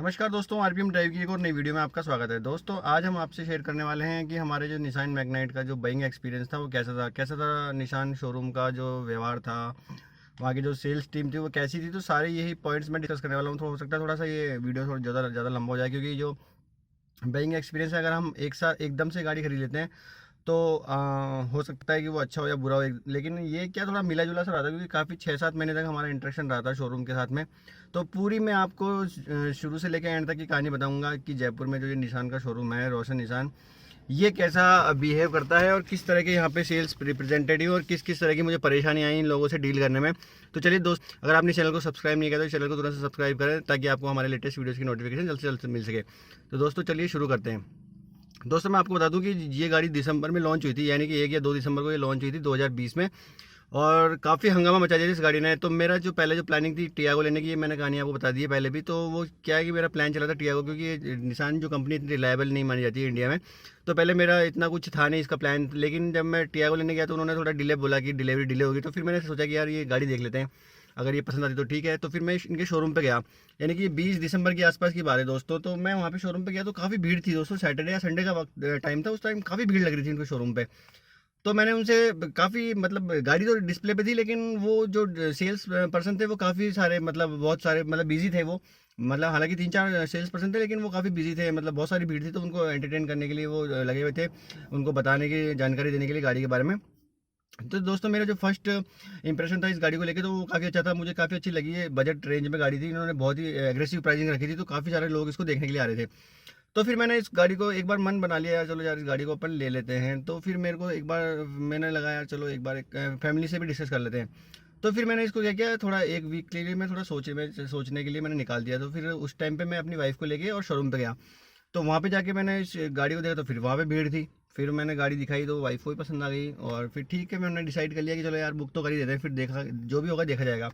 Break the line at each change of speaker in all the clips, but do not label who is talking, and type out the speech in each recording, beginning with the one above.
नमस्कार दोस्तों, RPM drive की एक और नई वीडियो में आपका स्वागत है। दोस्तों, आज हम आपसे शेयर करने वाले हैं कि हमारे जो निसान मैग्नाइट का जो बाइंग एक्सपीरियंस था वो कैसा था निसान शोरूम का जो व्यवहार था, वहाँ की जो सेल्स टीम थी वो कैसी थी। तो सारे यही पॉइंट्स मैं डिस्कस करने वाला हूँ। तो हो सकता है थोड़ा सा ये वीडियो थोड़ा ज़्यादा लंबा हो जाए, क्योंकि जो बाइंग एक्सपीरियंस है, अगर हम एक साथ एकदम से गाड़ी खरीद लेते हैं तो हो सकता है कि वो अच्छा हो या बुरा हो। लेकिन ये क्या थोड़ा मिला जुला सा रहा था, क्योंकि काफ़ी 6-7 महीने तक हमारा इंटरेक्शन रहा था शोरूम के साथ में। तो पूरी मैं आपको शुरू से लेकर एंड तक की कहानी बताऊंगा कि जयपुर में जो ये निसान का शोरूम है, रोशन निसान, ये कैसा बिहेव करता है और किस तरह के यहाँ पे सेल्स रिप्रेजेंटेटिव और किस किस तरह की मुझे परेशानी आई इन लोगों से डील करने में। तो चलिए दोस्त, अगर आपने चैनल को सब्सक्राइब नहीं किया तो चैनल को तुरंत से सब्सक्राइब करें, ताकि आपको हमारे लेटेस्ट वीडियोज़ की नोटिफिकेशन जल्द से जल्द मिल सके। तो दोस्तों चलिए शुरू करते हैं। दोस्तों, मैं आपको बता दूं कि ये गाड़ी दिसंबर में लॉन्च हुई थी, यानी कि 1 या 2 दिसंबर को ये लॉन्च हुई थी 2020 में। और काफ़ी हंगामा मचा दिया इस गाड़ी ने। तो मेरा जो पहले जो प्लानिंग थी टियागो लेने की, ये मैंने कहानी आपको बता दी है पहले भी। तो वो क्या है कि मेरा प्लान चला था टियागो, क्योंकि ये निसान जो कंपनी इतनी रिलायबल नहीं मानी जाती है इंडिया में। तो पहले मेरा इतना कुछ था नहीं इसका प्लान। लेकिन जब मैं टियागो लेने गया तो उन्होंने थोड़ा डिले बोला कि डिलीवरी डिले होगी। तो फिर मैंने सोचा कि यार ये गाड़ी देख लेते हैं, अगर ये पसंद आती तो ठीक है। तो फिर मैं इनके शोरूम पे गया, यानी कि 20 दिसंबर के आसपास की बात है दोस्तों। तो मैं वहाँ पे शोरूम पे गया तो काफ़ी भीड़ थी दोस्तों। सैटरडे या संडे का वक्त टाइम था, उस टाइम काफ़ी भीड़ लग रही थी इनके शोरूम पे। तो मैंने उनसे काफ़ी मतलब गाड़ी तो डिस्प्ले पे थी, लेकिन वो जो सेल्स पर्सन थे वो काफ़ी सारे मतलब बहुत सारे मतलब बिजी थे वो। मतलब हालांकि 3-4 सेल्स पर्सन थे, लेकिन वो काफ़ी बिजी थे, मतलब बहुत सारी भीड़ थी। तो उनको एंटरटेन करने के लिए वो लगे हुए थे, उनको बताने की जानकारी देने के लिए गाड़ी के बारे में। तो दोस्तों, मेरा जो फर्स्ट इंप्रेशन था इस गाड़ी को लेके, तो वो काफ़ी अच्छा था, मुझे काफ़ी अच्छी लगी है। बजट रेंज में गाड़ी थी, इन्होंने बहुत ही एग्रेसिव प्राइसिंग रखी थी, तो काफ़ी सारे लोग इसको देखने के लिए आ रहे थे। तो फिर मैंने इस गाड़ी को एक बार मन बना लिया, यार चलो यार इस गाड़ी को अपन ले लेते हैं। तो फिर मेरे को एक बार मैंने लगा यार चलो एक बार एक फैमिली से भी डिस्कस कर लेते हैं। तो फिर मैंने इसको क्या किया, थोड़ा एक वीक के लिए मैं थोड़ा सोचने के लिए मैंने निकाल दिया। तो फिर उस टाइम पे मैं अपनी वाइफ को लेके और शोरूम पे गया। तो वहाँ पे जाके मैंने इस गाड़ी को देखा, तो फिर वहाँ पे भीड़ थी। फिर मैंने गाड़ी दिखाई तो वाइफ को ही पसंद आ गई, और फिर ठीक है मैंने डिसाइड कर लिया कि चलो यार बुक तो कर ही देते हैं, फिर देखा जो भी होगा देखा जाएगा।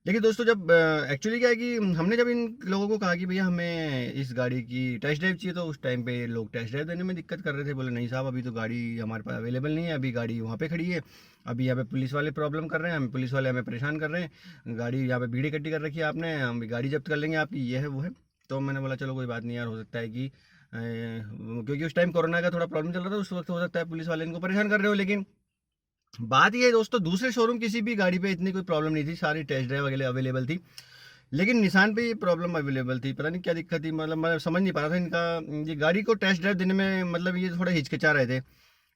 लेकिन दोस्तों, जब एक्चुअली क्या है कि हमने जब इन लोगों को कहा कि भैया हमें इस गाड़ी की टेस्ट ड्राइव चाहिए, तो उस टाइम पे लोग टेस्ट ड्राइव देने में दिक्कत कर रहे थे। बोले नहीं साहब, अभी तो गाड़ी हमारे पास अवेलेबल नहीं है, अभी गाड़ी वहाँ पे खड़ी है, अभी यहाँ पे पुलिस वाले प्रॉब्लम कर रहे हैं, हम पुलिस वाले हमें परेशान कर रहे हैं, गाड़ी यहाँ पे भीड़ इकट्ठी कर रखी है आपने, हम गाड़ी जब्त कर लेंगे आपकी, ये है वो है। तो मैंने बोला चलो कोई बात नहीं यार, हो सकता है कि क्योंकि उस टाइम कोरोना का थोड़ा प्रॉब्लम चल रहा था, उस वक्त हो सकता है पुलिस वाले इनको परेशान कर रहे हो। लेकिन बात ये है दोस्तों, दूसरे शोरूम किसी भी गाड़ी पे इतनी कोई प्रॉब्लम नहीं थी, सारी टेस्ट ड्राइव वगैरह अवेलेबल थी। लेकिन निसान पे ये प्रॉब्लम अवेलेबल थी, पता नहीं क्या दिक्कत थी। मतलब मैं समझ नहीं पा रहा था इनका, ये गाड़ी को टेस्ट ड्राइव देने में मतलब ये थोड़ा हिचकिचा रहे थे,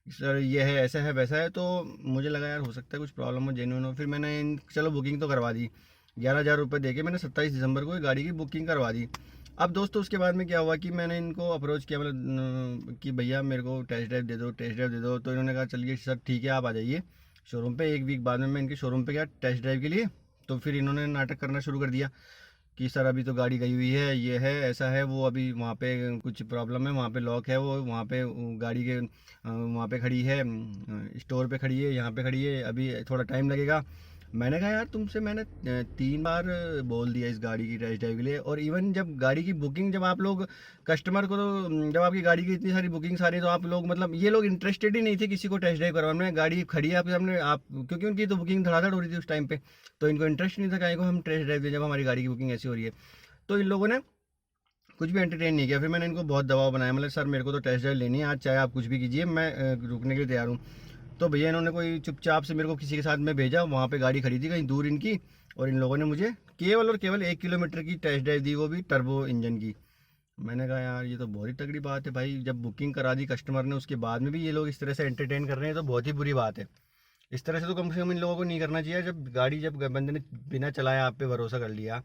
सर ये है ऐसा है वैसा है। तो मुझे लगा यार हो सकता है कुछ प्रॉब्लम हो, जेन्युइन हो। फिर मैंने चलो बुकिंग तो करवा दी, 11,000 रुपये दे के मैंने 27 दिसंबर को ये गाड़ी की बुकिंग करवा दी। अब दोस्तों उसके बाद में क्या हुआ कि मैंने इनको अप्रोच किया, मतलब कि भैया मेरे को टेस्ट ड्राइव दे दो, टेस्ट ड्राइव दे दो। तो इन्होंने कहा चलिए सर ठीक है, आप आ जाइए शोरूम पे। एक वीक बाद में मैं इनके शोरूम पे गया टेस्ट ड्राइव के लिए। तो फिर इन्होंने नाटक करना शुरू कर दिया कि सर अभी तो गाड़ी गई हुई है, ये है ऐसा है वो, अभी वहाँ पे कुछ प्रॉब्लम है, वहाँ पे लॉक है, वो वहाँ पे गाड़ी के वहाँ पे खड़ी है, स्टोर पे खड़ी है, यहाँ पे खड़ी है, अभी थोड़ा टाइम लगेगा। मैंने कहा यार तुमसे मैंने 3 बार बोल दिया इस गाड़ी की टेस्ट ड्राइव के लिए। और इवन जब गाड़ी की बुकिंग, जब आप लोग कस्टमर को तो जब आपकी गाड़ी की इतनी सारी बुकिंग सारी, तो आप लोग मतलब ये लोग इंटरेस्टेड ही नहीं थे किसी को टेस्ट ड्राइव करवाने में। गाड़ी खड़ी है आपके सामने, आप क्योंकि उनकी तो बुकिंग धड़ाधड़ हो रही थी उस टाइम पे, तो इनको इंटरेस्ट नहीं था काहे को हम टेस्ट ड्राइव दें जब हमारी गाड़ी की बुकिंग ऐसी हो रही है। तो इन लोगों ने कुछ भी एंटरटेन नहीं किया। फिर मैंने इनको बहुत दबाव बनाया, मतलब सर मेरे को तो टेस्ट ड्राइव लेनी है आज, चाहे आप कुछ भी कीजिए, मैं रुकने के लिए तैयार हूँ। तो भैया इन्होंने कोई चुपचाप से मेरे को किसी के साथ में भेजा, वहाँ पे गाड़ी खड़ी थी कहीं दूर इनकी, और इन लोगों ने मुझे केवल और केवल 1 किलोमीटर की टेस्ट ड्राइव दी, वो भी टर्बो इंजन की। मैंने कहा यार ये तो बहुत ही तगड़ी बात है भाई, जब बुकिंग करा दी कस्टमर ने उसके बाद में भी ये लोग इस तरह से एंटरटेन कर रहे हैं, तो बहुत ही बुरी बात है। इस तरह से तो कम से कम इन लोगों को नहीं करना चाहिए। जब गाड़ी जब बंदे ने बिना चलाया आप पे भरोसा कर लिया,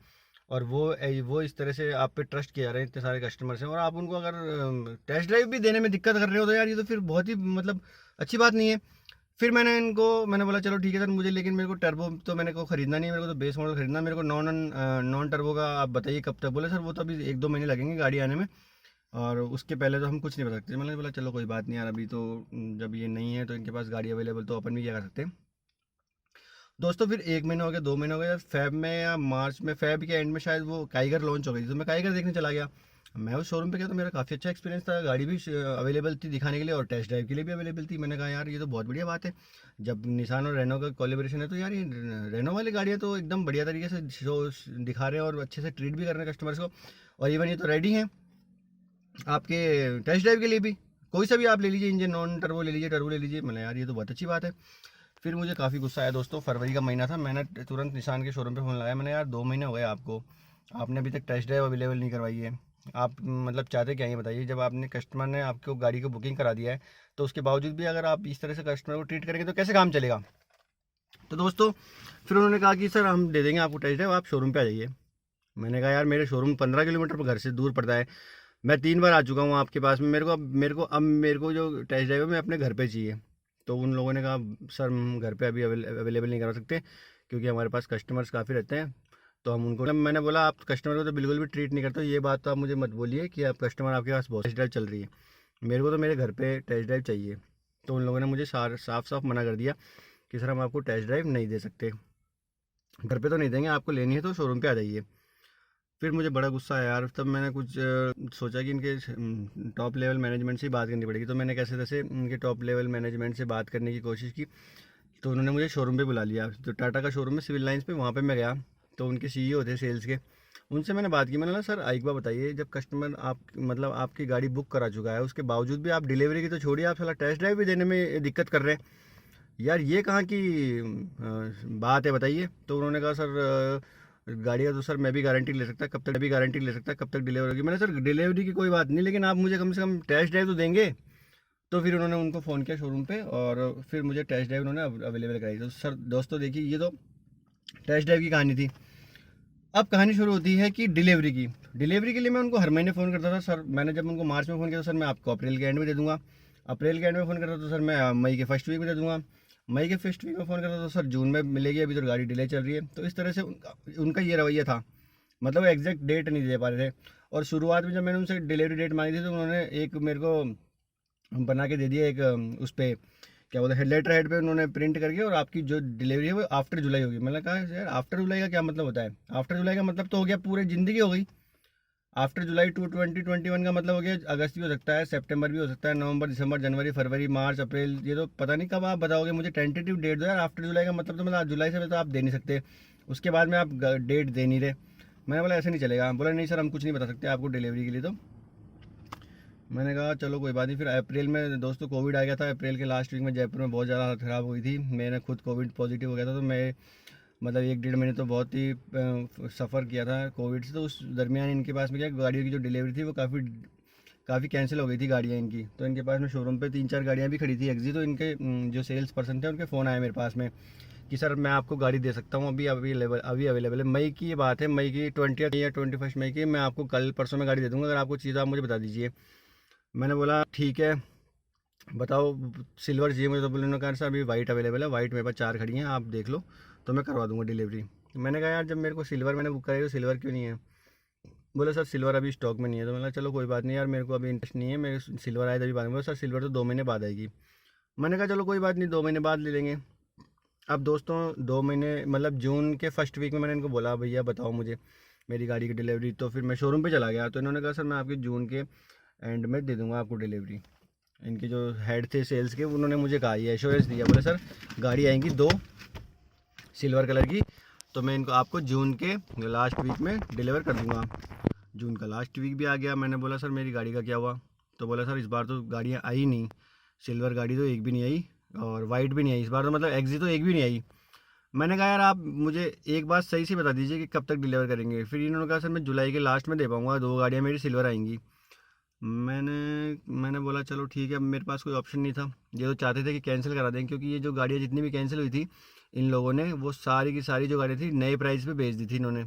और वो इस तरह से आप पे ट्रस्ट किया रहे हैं इतने सारे कस्टमर से, और आप उनको अगर टेस्ट ड्राइव भी देने में दिक्कत कर रहे हो, तो यार ये तो फिर बहुत ही मतलब अच्छी बात नहीं है। फिर मैंने बोला चलो ठीक है सर मुझे, लेकिन मेरे को टर्बो तो मैंने को खरीदना नहीं है, मेरे को तो बेस मॉडल खरीदना है। मेरे को नॉन टर्बो का आप बताइए कब तक। बोले सर वो तो अभी 1-2 महीने लगेंगे गाड़ी आने में, और उसके पहले तो हम कुछ नहीं बता सकते। मैंने बोला चलो कोई बात नहीं यार, अभी तो जब ये नहीं है तो इनके पास गाड़ी अवेलेबल, तो अपन भी क्या कर सकते हैं। दोस्तों फिर 1 महीना हो गया, 2 महीने हो गए, फेब में या मार्च में, फेब के एंड में शायद वो काइगर लॉन्च हो गई थी, तो मैं काइगर देखने चला गया। मैं उस शोरूम पे गया तो मेरा काफ़ी अच्छा एक्सपीरियंस था, गाड़ी भी अवेलेबल थी दिखाने के लिए और टेस्ट ड्राइव के लिए भी अवेलेबल थी। मैंने कहा यार ये तो बहुत बढ़िया बात है, जब निसान और रेनो का कोलेब्रेशन है तो यार ये रेनो वाली गाड़ियाँ तो एकदम बढ़िया तरीके से शो दिखा रहे हैं और अच्छे से ट्रीट भी कर रहे हैं कस्टमर्स को। और इवन ये तो रेडी हैं आपके टेस्ट ड्राइव के लिए भी, कोई सा भी आप ले लीजिए, इंजन नॉन टर्बो ले लीजिए, टर्बो ले लीजिए। मैंने यार ये तो बहुत अच्छी बात है। फिर मुझे काफ़ी गुस्सा आया दोस्तों, फरवरी का महीना था, मैंने तुरंत निशान के शोरूम पे फ़ोन लगाया। मैंने यार 2 महीने हो गए आपको, आपने अभी तक टेस्ट ड्राइव अवेलेबल नहीं करवाई है। आप मतलब चाहते क्या ये बताइए, जब आपने कस्टमर ने आपको गाड़ी को बुकिंग करा दिया है तो उसके बावजूद भी अगर आप इस तरह से कस्टमर को ट्रीट करेंगे तो कैसे काम चलेगा। तो दोस्तों फिर उन्होंने कहा कि सर हम दे देंगे आपको टेस्ट ड्राइव, आप शोरूम पर आ जाइए। मैंने कहा यार मेरे शोरूम 15 किलोमीटर घर से दूर पड़ता है, मैं 3 बार आ चुका हूँ आपके पास में, मेरे को जो टेस्ट ड्राइव है मैं अपने घर पे चाहिए। तो उन लोगों ने कहा सर हम घर पे अभी अवेलेबल नहीं करा सकते क्योंकि हमारे पास कस्टमर्स काफ़ी रहते हैं, तो हम उनको, मैंने बोला आप कस्टमर को तो बिल्कुल भी ट्रीट नहीं करते हो, ये बात तो आप मुझे मत बोलिए कि आप कस्टमर आपके पास बहुत टेस्ट ड्राइव चल रही है, मेरे को तो मेरे घर पे टेस्ट ड्राइव चाहिए। तो उन लोगों ने मुझे साफ साफ मना कर दिया कि सर हम आपको टेस्ट ड्राइव नहीं दे सकते, घर पे तो नहीं देंगे, आपको लेनी है तो शोरूम पे आ जाइए। फिर मुझे बड़ा गुस्सा आया यार, तब मैंने कुछ सोचा कि इनके टॉप लेवल मैनेजमेंट से ही बात करनी पड़ेगी। तो मैंने कैसे तैसे इनके टॉप लेवल मैनेजमेंट से बात करने की कोशिश की, तो उन्होंने मुझे शोरूम पे बुला लिया। तो टाटा का शोरूम है सिविल लाइंस पे, वहाँ पे मैं गया। तो उनके सीईओ थे सेल्स के, उनसे मैंने बात की। मैंने कहा सर एक बार बताइए, जब कस्टमर आप मतलब आपकी गाड़ी बुक करा चुका है उसके बावजूद भी आप डिलीवरी की तो छोड़िए, आप साला टेस्ट ड्राइव भी देने में दिक्कत कर रहे हैं, यार ये कहाँ की बात है बताइए। तो उन्होंने कहा सर गाड़ी का तो सर मैं भी गारंटी ले सकता, कब तक डिलीवर होगी। मैंने सर डिलीवरी की कोई बात नहीं, लेकिन आप मुझे कम से कम टेस्ट ड्राइव तो देंगे। तो फिर उन्होंने उनको फ़ोन किया शोरूम पे और फिर मुझे टेस्ट ड्राइव उन्होंने अवेलेबल कराई। तो सर दोस्तों देखिए, ये तो टेस्ट ड्राइव की कहानी थी। अब कहानी शुरू होती है कि डिलीवरी की। डिलीवरी के लिए मैं उनको हर महीने फ़ोन करता था सर। मैंने जब उनको मार्च में फ़ोन किया तो सर मैं आपको अप्रैल के एंड में दे दूँगा। अप्रैल के एंड में फ़ोन करता तो सर मैं मई के फर्स्ट वीक में दे दूँगा। मई के फर्स्ट वीक में फ़ोन करता तो सर जून में मिलेगी, अभी तो गाड़ी डिले चल रही है। तो इस तरह से उनका उनका ये रवैया था, मतलब एग्जैक्ट डेट नहीं दे पा रहे थे। और शुरुआत में जब मैंने उनसे डिलीवरी डेट मांगी थी तो उन्होंने एक मेरे को बना के दे दिया, एक उस पर क्या बोलते हैं लेटर हेड पे उन्होंने प्रिंट करके, और आपकी जो डिलीवरी है वो आफ्टर जुलाई होगी। मैंने कहा यार आफ्टर जुलाई का क्या मतलब होता है, आफ्टर जुलाई का मतलब तो हो गया पूरी ज़िंदगी हो गई। आफ्टर जुलाई 2021 का मतलब हो गया अगस्त भी हो सकता है, सितंबर भी हो सकता है, नवंबर, दिसंबर, जनवरी, फरवरी, मार्च, अप्रैल, ये तो पता नहीं कब आप बताओगे मुझे। टेंटेटिव डेट दो यार, आफ्टर जुलाई का मतलब तो मतलब जुलाई से तो आप दे नहीं सकते, उसके बाद में आप डेट दे नहीं रहे। मैंने बोला ऐसे नहीं चलेगा। बोला नहीं सर हम कुछ नहीं बता सकते आपको डिलीवरी के लिए। तो मैंने कहा चलो कोई बात नहीं। फिर अप्रैल में दोस्तों कोविड आ गया था, अप्रैल के लास्ट वीक में जयपुर में बहुत ज़्यादा हालत ख़राब हुई थी। मैंने खुद कोविड पॉजिटिव हो गया था, तो मैं मतलब 1-1.5 महीने तो बहुत ही सफ़र किया था कोविड से। तो उस दरमियान इनके पास में क्या गाड़ियों की जो डिलीवरी थी वो काफ़ी काफ़ी कैंसिल हो गई थी गाड़ियाँ इनकी। तो इनके पास में शोरूम पे 3-4 गाड़ियाँ भी खड़ी थी एक्जी। तो इनके जो सेल्स पर्सन थे उनके फ़ोन आए मेरे पास में कि सर मैं आपको गाड़ी दे सकता हूँ, अभी अवेलेबल है। मई की ये बात है, मई की 20 या 21 मई की। मैं आपको कल परसों में गाड़ी दे दूँगा, अगर आपको चीज़ आप मुझे बता दीजिए। मैंने बोला ठीक है बताओ सिल्वर चाहिए मुझे। तो बोले उन्होंने कहा सर अभी वाइट अवेलेबल है, वाइट मेरे पास 4 खड़ी हैं, आप देख लो तो मैं करवा दूंगा डिलीवरी। मैंने कहा यार जब मेरे को सिल्वर मैंने बुक कराई तो सिल्वर क्यों नहीं है। बोले सर सिल्वर अभी स्टॉक में नहीं है। तो मैंने कहा चलो कोई बात नहीं यार, मेरे को अभी इंटरेस्ट नहीं है, मेरे सिल्वर आए तभी बाद में। बोला सर सिल्वर तो 2 महीने बाद आएगी। मैंने कहा चलो कोई बात नहीं, 2 महीने बाद ले लेंगे। अब दोस्तों 2 महीने मतलब जून के फर्स्ट वीक में मैंने इनको बोला भैया बताओ मुझे मेरी गाड़ी की डिलीवरी। तो फिर मैं शोरूम पे चला गया, तो इन्होंने कहा सर मैं आपके जून के एंड में दे दूंगा आपको डिलीवरी। इनके जो हेड थे सेल्स के उन्होंने मुझे कहा ये एश्योरेंस दिया, बोले सर गाड़ी आएंगी 2 सिल्वर कलर की, तो मैं इनको आपको जून के लास्ट वीक में डिलीवर कर दूंगा। जून का लास्ट वीक भी आ गया। मैंने बोला सर मेरी गाड़ी का क्या हुआ। तो बोला सर इस बार तो गाड़ियाँ आई नहीं, सिल्वर गाड़ी तो एक भी नहीं आई और वाइट भी नहीं आई इस बार, तो मतलब एक्जी तो एक भी नहीं आई। मैंने कहा यार आप मुझे एक बात सही से बता दीजिए कि कब तक डिलीवर करेंगे। फिर इन्होंने कहा सर मैं जुलाई के लास्ट में दे पाऊँगा, 2 गाड़ियाँ मेरी सिल्वर आएंगी। मैंने बोला चलो ठीक है, अब मेरे पास कोई ऑप्शन नहीं था। ये तो चाहते थे कि कैंसिल करा दें, क्योंकि ये जो गाड़ियाँ जितनी भी कैंसिल हुई थी इन लोगों ने वो सारी की सारी जो गाड़ियाँ थी नए प्राइस पे बेच दी थी इन्होंने।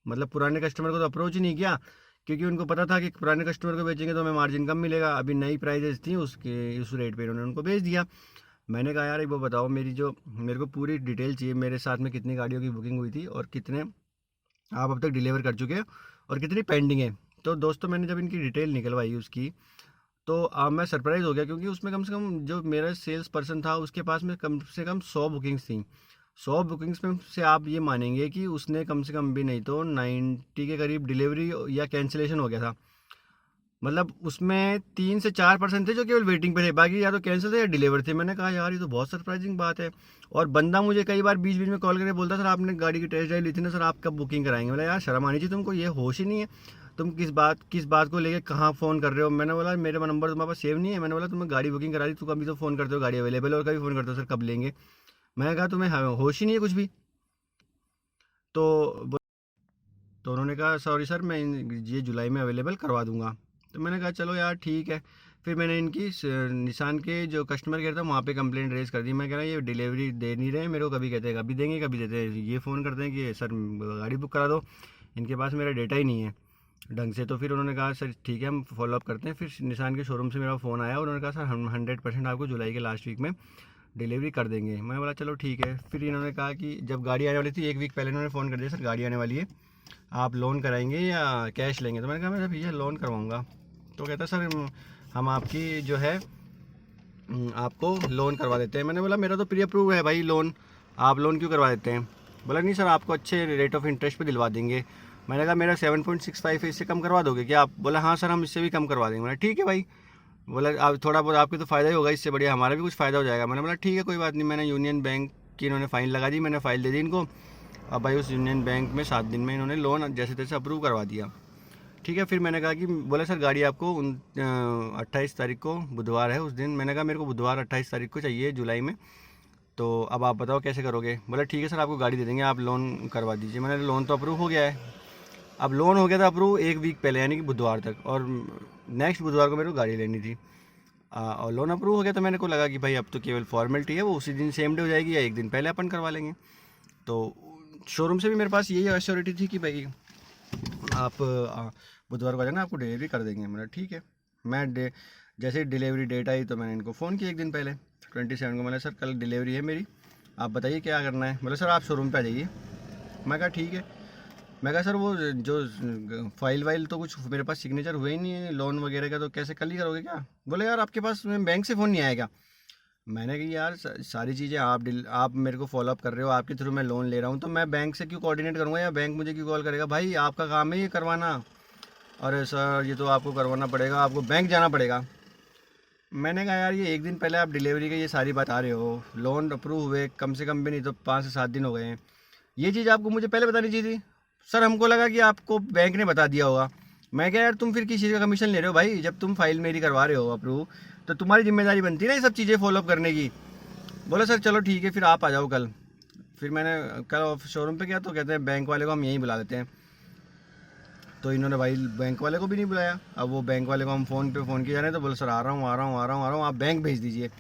मतलब पुराने कस्टमर को तो अप्रोच ही नहीं किया, क्योंकि उनको पता था कि पुराने कस्टमर को बेचेंगे तो हमें मार्जिन कम मिलेगा। अभी नई प्राइजेस थी उसके उस रेट पे इन्होंने उनको बेच दिया। मैंने कहा यार एक वो बताओ मेरी जो मेरे को पूरी डिटेल चाहिए, मेरे साथ में कितनी गाड़ियों की बुकिंग हुई थी और कितने आप अब तक डिलीवर कर चुके हैं और कितनी पेंडिंग है। तो दोस्तों मैंने जब इनकी डिटेल निकलवाई उसकी, तो मैं सरप्राइज़ हो गया, क्योंकि उसमें कम से कम जो मेरा सेल्स पर्सन था उसके पास में कम से कम 100 बुकिंग्स थी। 100 बुकिंग्स में से आप ये मानेंगे कि उसने कम से कम भी नहीं तो 90 के करीब डिलीवरी या कैंसिलेशन हो गया था। मतलब उसमें 3 से 4% थे जो केवल वेटिंग पे थे, बाकी या तो कैंसिल थे या डिलीवर थे। मैंने कहा यार ये तो बहुत सरप्राइजिंग बात है। और बंदा मुझे कई बार बीच बीच में कॉल करके बोलता सर आपने गाड़ी की टेस्ट ड्राइव ली थी ना सर, आप कब बुकिंग कराएंगे। बोला यार शर्म आनी चाहिए तुमको, ये होश ही नहीं है, तुम किस बात को लेके कहाँ फ़ोन कर रहे हो। मैंने बोला मेरे नंबर तुम्हारे पास सेव नहीं है। मैंने बोला तुम्हें गाड़ी बुकिंग करा दी, तू कभी तो फ़ोन करते हो गाड़ी अवेलेबल है, और कभी फ़ोन करते हो सर कब लेंगे। मैंने कहा तुम्हें होश ही नहीं है कुछ भी। तो तो उन्होंने कहा सॉरी सर मैं ये जुलाई में अवेलेबल करवा दूंगा। तो मैंने कहा चलो यार ठीक है। फिर मैंने इनकी निशान के जो कस्टमर केयर था वहाँ पे कंप्लेंट रेज कर दी। मैं कह रहा ये डिलीवरी दे नहीं रहे मेरे को, कभी कहते हैं कभी देंगे कभी देते हैं, ये फ़ोन करते हैं कि सर गाड़ी बुक करा दो, इनके पास मेरा डेटा ही नहीं है ढंग से। तो फिर उन्होंने कहा सर ठीक है हम फॉलोअप करते हैं। फिर निशान के शोरूम से मेरा फ़ोन आया, उन्होंने कहा सर हम 100% आपको जुलाई के लास्ट वीक में डिलीवरी कर देंगे। मैं बोला चलो ठीक है। फिर इन्होंने कहा कि जब गाड़ी आने वाली थी 1 वीक पहले इन्होंने फ़ोन कर दिया सर गाड़ी आने वाली है, आप लोन कराएंगे या कैश लेंगे। तो मैंने कहा मैं भैया लोन करवाऊँगा। तो कहता सर हम आपकी जो है आपको लोन करवा देते हैं। मैंने बोला मेरा तो प्री अप्रूव है भाई लोन, आप लोन क्यों करवा देते हैं। बोला नहीं सर आपको अच्छे रेट ऑफ इंटरेस्ट पे दिलवा देंगे। मैंने कहा मेरा 7.65 है, इससे कम करवा दोगे क्या आप। बोला हाँ सर हम इससे भी कम करवा देंगे। मैंने ठीक है भाई। बोला आप थोड़ा बहुत आपके तो फ़ायदा ही होगा, इससे बढ़िया हमारा भी कुछ फ़ायदा हो जाएगा। मैंने बोला ठीक है कोई बात नहीं। मैंने यूनियन बैंक की इन्होंने फ़ाइन लगा दी, मैंने फ़ाइल दे दी इनको। अब भाई उस यूनियन बैंक में 7 दिन में इन्होंने लोन जैसे तैसे अप्रूव करवा दिया। ठीक है। फिर मैंने कहा कि बोला सर गाड़ी आपको 28 तारीख को बुधवार है उस दिन। मैंने कहा मेरे को बुधवार 28 तारीख को चाहिए जुलाई में, तो अब आप बताओ कैसे करोगे। बोला ठीक है सर आपको गाड़ी दे देंगे, आप लोन करवा दीजिए। मैंने लोन तो अप्रूव हो गया है। अब लोन हो गया था अप्रूव 1 वीक पहले यानी कि बुधवार तक, और नेक्स्ट बुधवार को मेरे को गाड़ी लेनी थी। और लोन अप्रूव हो गया तो मैंने को लगा कि भाई अब तो केवल फॉर्मेलिटी है, वो उसी दिन सेम डे हो जाएगी या एक दिन पहले अपन करवा लेंगे। तो शोरूम से भी मेरे पास यही एश्योरिटी थी कि भाई आप बुधवार को आ जाना आपको डिलीवरी कर देंगे। मैंने ठीक है। जैसे डिलीवरी डेट आई तो मैंने इनको फ़ोन किया एक दिन पहले 27 को। मैंने सर कल डिलीवरी है मेरी, आप बताइए क्या करना है। बोले सर आप शोरूम पे आ जाइए। मैं कहा ठीक है। मैं कहा सर वो जो फाइल वाइल तो कुछ मेरे पास सिग्नेचर हुए ही नहीं है लोन वगैरह का, तो कैसे कल ही करोगे क्या। बोले यार आपके पास बैंक से फ़ोन नहीं आएगा। मैंने कहा यार सारी चीज़ें आप मेरे को फॉलोअप कर रहे हो, आपके थ्रू मैं लोन ले रहा हूँ, तो मैं बैंक से क्यों कोऑर्डिनेट करूँगा या बैंक मुझे क्यों कॉल करेगा। भाई आपका काम है ये करवाना। अरे सर ये तो आपको करवाना पड़ेगा, आपको बैंक जाना पड़ेगा। मैंने कहा यार ये एक दिन पहले आप डिलीवरी की ये सारी बात आ रहे हो, लोन अप्रूव हुए कम से कम भी नहीं तो 5 से 7 दिन हो गए हैं, ये चीज़ आपको मुझे पहले बतानी चाहिए थी। सर हमको लगा कि आपको बैंक ने बता दिया होगा। मैं क्या यार तुम फिर किस चीज़ का कमीशन ले रहे हो भाई, जब तुम फाइल मेरी करवा रहे हो अप्रूव तो तुम्हारी जिम्मेदारी बनती है ना ये सब चीज़ें फॉलोअप करने की। बोला सर चलो ठीक है फिर आप आ जाओ कल। फिर मैंने कल शोरूम पे गया तो कहते हैं बैंक वाले को हम यहीं बुला लेते हैं। तो इन्होंने भाई बैंक वाले को भी नहीं बुलाया। अब वो बैंक वाले को हम फ़ोन पे फ़ोन किया जा रहे हैं तो बोले सर आ रहा हूँ आ रहा हूँ आ रहा हूँ आ रहा हूँ, आप बैंक भेज दीजिए।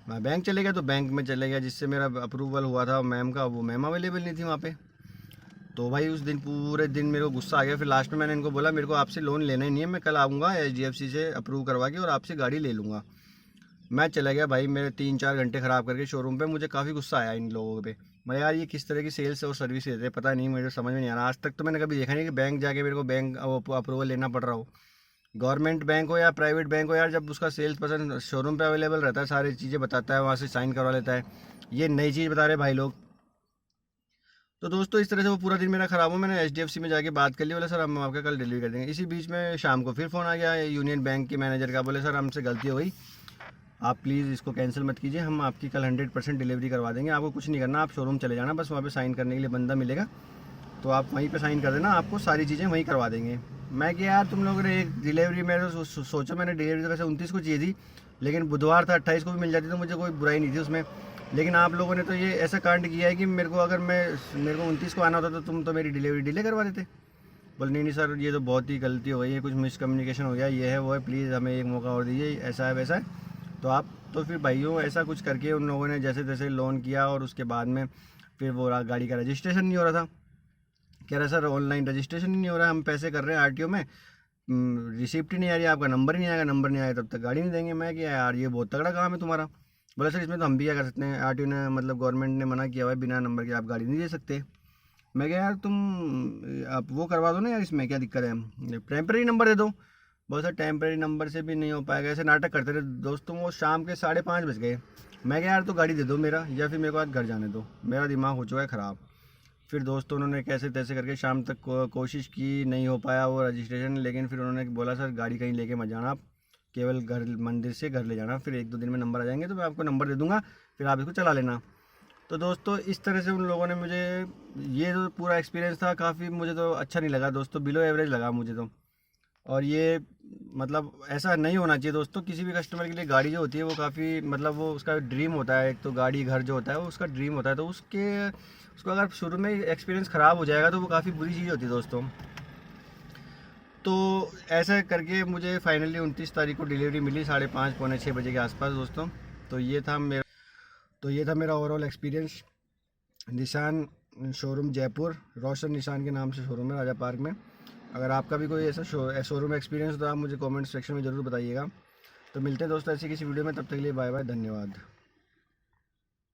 मैं बैंक चले गया तो बैंक में चले गया जिससे मेरा अप्रूवल हुआ था मैम का, वो मैम अवेलेबल नहीं थी वहाँ पे। तो भाई उस दिन पूरे दिन मेरे को गुस्सा आ गया। फिर लास्ट में मैंने इनको बोला मेरे को आपसे लोन लेना ही नहीं है, मैं कल आऊँगा HDFC से अप्रूव करवा के और आपसे गाड़ी ले लूँगा। मैं चला गया भाई, मेरे 3-4 घंटे ख़राब करके शोरूम पे। मुझे काफ़ी गुस्सा आया इन लोगों पे। मैं यार ये किस तरह की सेल्स और सर्विस देते हैं पता नहीं, मुझे समझ में नहीं आ रहा। आज तक तो मैंने कभी देखा नहीं कि बैंक जाके मेरे को बैंक अप्रूवल लेना पड़ रहा हो। गवर्नमेंट बैंक हो या प्राइवेट बैंक हो यार, जब उसका सेल्स पर्सन शोरूम पे अवेलेबल रहता है सारी चीज़ें बताता है, वहाँ से साइन करवा लेता है। ये नई चीज़ बता रहे भाई लोग। तो दोस्तों इस तरह से वो पूरा दिन मेरा ख़राब हो। मैंने HDFC में जाके बात कर ली, बोले सर हम आपका कल डिलीवरी कर देंगे। इसी बीच में शाम को फिर फ़ोन आ गया यूनियन बैंक के मैनेजर का, बोले सर हमसे गलती हो गई, आप प्लीज़ इसको कैंसिल मत कीजिए, हम आपकी कल 100% डिलीवरी करवा देंगे, आपको कुछ नहीं करना, आप शोरूम चले जाना, बस वहाँ पे साइन करने के लिए बंदा मिलेगा तो आप वहीं पे साइन कर देना, आपको सारी चीज़ें वहीं करवा देंगे। मैं क्या यार तुम लोगों ने एक डिलीवरी मेरे सोचा, मैंने डिलीवरी तो वैसे 29 को चाहिए थी लेकिन बुधवार था 28 को भी मिल जाती तो मुझे कोई बुराई नहीं थी उसमें। लेकिन आप लोगों ने तो ये ऐसा कांड किया है कि मेरे को 29 को आना होता तो तुम तो मेरी डिलीवरी डिले करवा देते। बोले नहीं सर ये तो बहुत ही गलती हो गई है, कुछ मिसकम्युनिकेशन हो गया, ये है वो है, प्लीज़ हमें एक मौका और दीजिए, ऐसा है वैसा है। तो आप तो फिर भाइयों ऐसा कुछ करके उन लोगों ने जैसे तैसे लोन किया और उसके बाद में फिर वो गाड़ी का रजिस्ट्रेशन नहीं हो रहा था। कह रहा सर ऑनलाइन रजिस्ट्रेशन ही नहीं हो रहा है, हम पैसे कर रहे हैं RTO में, रिसिप्ट ही नहीं आ रही, आपका नंबर ही नहीं आएगा, नंबर नहीं आया तब तक गाड़ी नहीं देंगे। मैं कि यार ये बहुत तगड़ा काम है तुम्हारा। बोला सर इसमें तो हम भी क्या कर सकते हैं, RTO ने मतलब गवर्नमेंट ने मना किया हुआ है बिना नंबर के आप गाड़ी नहीं दे सकते। मैं क्या यार तुम आप वो करवा दो ना यार, इसमें क्या दिक्कत है, टेम्प्रेरी नंबर दे दो। बहुत सर टेम्प्रेरी नंबर से भी नहीं हो पाएगा, ऐसे नाटक करते रहे दोस्तों। वो शाम के 5:30 बज गए। मैं क्या यार तो गाड़ी दे दो मेरा, या फिर मेरे को आज घर जाने दो, मेरा दिमाग हो चुका है ख़राब। फिर दोस्तों उन्होंने कैसे तैसे करके शाम तक कोशिश की, नहीं हो पाया वो रजिस्ट्रेशन। लेकिन फिर उन्होंने बोला सर गाड़ी कहीं लेके मत जाना, आप केवल घर मंदिर से घर ले जाना, फिर 1-2 दिन में नंबर आ जाएंगे तो मैं आपको नंबर दे दूँगा, फिर आप इसको चला लेना। तो दोस्तों इस तरह से उन लोगों ने मुझे, ये जो पूरा एक्सपीरियंस था काफ़ी मुझे तो अच्छा नहीं लगा दोस्तों, बिलो एवरेज लगा मुझे तो। और ये मतलब ऐसा नहीं होना चाहिए दोस्तों। किसी भी कस्टमर के लिए गाड़ी जो होती है वो काफ़ी मतलब वो उसका ड्रीम होता है, एक तो गाड़ी घर जो होता है वो उसका ड्रीम होता है, तो उसको अगर शुरू में एक्सपीरियंस ख़राब हो जाएगा तो वो काफ़ी बुरी चीज़ होती है दोस्तों। तो ऐसा करके मुझे फाइनली 29 तारीख को डिलीवरी मिली 5:30 पौने 6 बजे के आसपास दोस्तों। तो ये था मेरा ओवरऑल एक्सपीरियंस निशान शोरूम जयपुर। रोशन निशान के नाम से शोरूम है राजा पार्क में। अगर आपका भी कोई ऐसा शोरूम एक्सपीरियंस हो तो आप मुझे कमेंट सेक्शन में ज़रूर बताइएगा। तो मिलते हैं दोस्तों ऐसी किसी वीडियो में, तब तक के लिए बाय बाय, धन्यवाद।